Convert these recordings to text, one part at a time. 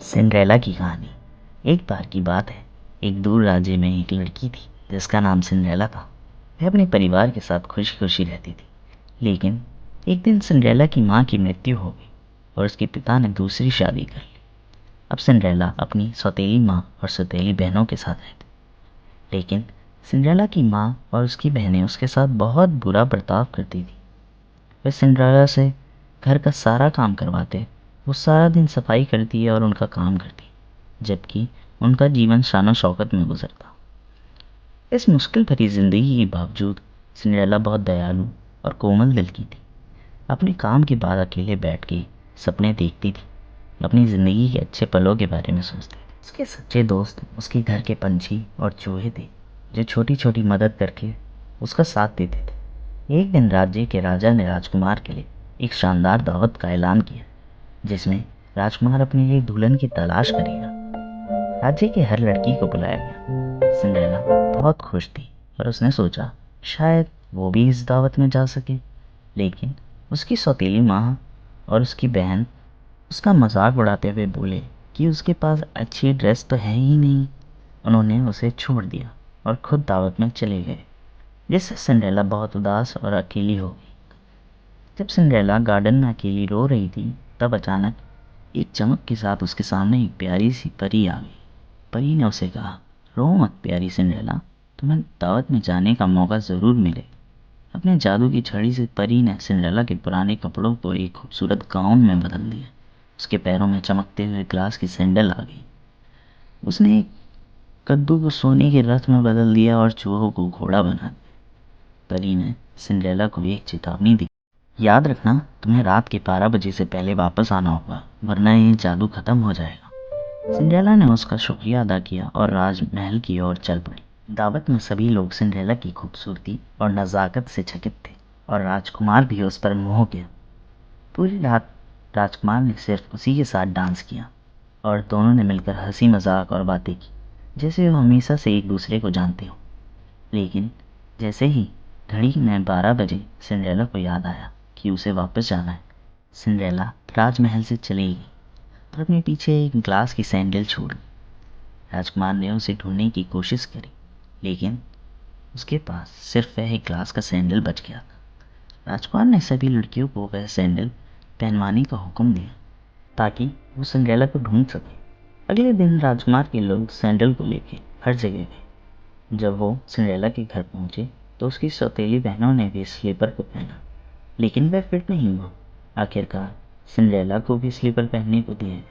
Cinderella की कहानी। एक बार की बात है, एक दूर राज्य में एक लड़की थी जिसका नाम सिंड्रेला था। वह अपने परिवार के साथ खुशी खुशी रहती थी। लेकिन एक दिन सिंड्रेला की माँ की मृत्यु हो गई और उसके पिता ने दूसरी शादी कर ली। अब सिंड्रेला अपनी सौतेली माँ और सौतेली बहनों के साथ रहती। लेकिन सिंड्रेला की माँ और उसकी बहनें उसके साथ बहुत बुरा बर्ताव करती थी। वे सिंड्रेला से घर का सारा काम करवाते। वो सारा दिन सफाई करती और उनका काम करती, जबकि उनका जीवन शानो शौकत में गुजरता। इस मुश्किल भरी जिंदगी के बावजूद सिंड्रेला बहुत दयालु और कोमल दिल की थी। अपने काम के बाद अकेले बैठ के सपने देखती थी, अपनी जिंदगी के अच्छे पलों के बारे में सोचती थी। उसके सच्चे दोस्त उसके घर के पंछी और चूहे थे, जो छोटी छोटी मदद करके उसका साथ देते थे। एक दिन राज्य के राजा ने राजकुमार के लिए एक शानदार दावत का ऐलान किया, जिसमें राजकुमार अपने लिए दुल्हन की तलाश करेगा। राज्य की हर लड़की को बुलाया गया। सिंड्रेला बहुत खुश थी और उसने सोचा शायद वो भी इस दावत में जा सके। लेकिन उसकी सौतेली माँ और उसकी बहन उसका मजाक उड़ाते हुए बोले कि उसके पास अच्छी ड्रेस तो है ही नहीं। उन्होंने उसे छोड़ दिया और खुद दावत में चले गए, जिससे सिंड्रेला बहुत उदास और अकेली हो गई। जब सिंड्रेला गार्डन में अकेली रो रही थी, तब अचानक एक चमक के साथ उसके सामने एक प्यारी सी परी आ गई। परी ने उसे कहा, रो मत प्यारी सिंड्रेला, तुम्हें दावत में जाने का मौका ज़रूर मिले। अपने जादू की छड़ी से परी ने सिंड्रेला के पुराने कपड़ों को एक खूबसूरत गाउन में बदल दिया। उसके पैरों में चमकते हुए ग्लास की सैंडल आ गई। उसने एक कद्दू को सोने के रथ में बदल दिया और चूहों को घोड़ा बना दिया। परी ने सिंड्रेला को एक चेतावनी दी, याद रखना तुम्हें रात के 12 बजे से पहले वापस आना होगा, वरना ये जादू खत्म हो जाएगा। सिंड्रेला ने उसका शुक्रिया अदा किया और राजमहल की ओर चल पड़ी। दावत में सभी लोग सिंड्रेला की खूबसूरती और नज़ाकत से चकित थे और राजकुमार भी उस पर मोह गया। पूरी रात राजकुमार ने सिर्फ उसी के साथ डांस किया और दोनों ने मिलकर हंसी मजाक और बातें की, जैसे वो हमेशा से एक दूसरे को जानते हो। लेकिन जैसे ही घड़ी में 12 बजे सिंड्रेला को याद आया कि उसे वापस जाना है। सिंड्रेला राजमहल से चली गई और अपने पीछे एक ग्लास की सैंडल छोड़ दी। राजकुमार ने उसे ढूंढने की कोशिश करी, लेकिन उसके पास सिर्फ वह एक ग्लास का सैंडल बच गया था। राजकुमार ने सभी लड़कियों को वह सैंडल पहनवाने का हुक्म दिया ताकि वो सिंड्रेला को ढूंढ सके। अगले दिन राजकुमार के लोग सैंडल को लेके हर जगह गए। जब वो सिंड्रेला के घर पहुंचे तो उसकी सौतेली बहनों ने भी स्लीपर को पहना, लेकिन वह फिट नहीं हुआ। आखिरकार सिंड्रेला को भी स्लीपर पहनने को दिए।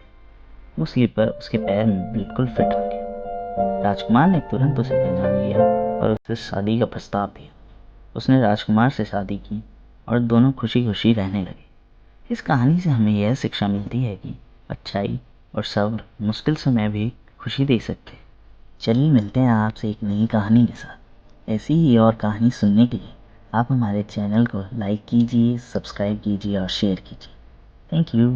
वो स्लीपर उसके पैर में बिल्कुल फिट हो गया। राजकुमार ने तुरंत उसे पहचान लिया और उससे शादी का प्रस्ताव दिया। उसने राजकुमार से शादी की और दोनों खुशी खुशी रहने लगे। इस कहानी से हमें यह शिक्षा मिलती है कि अच्छाई और सब्र मुश्किल समय भी खुशी दे सकते हैं। चलिए मिलते हैं आपसे एक नई कहानी के साथ। ऐसी ही और कहानी सुनने के लिए आप हमारे चैनल को लाइक कीजिए, सब्सक्राइब कीजिए और शेयर कीजिए। Thank you.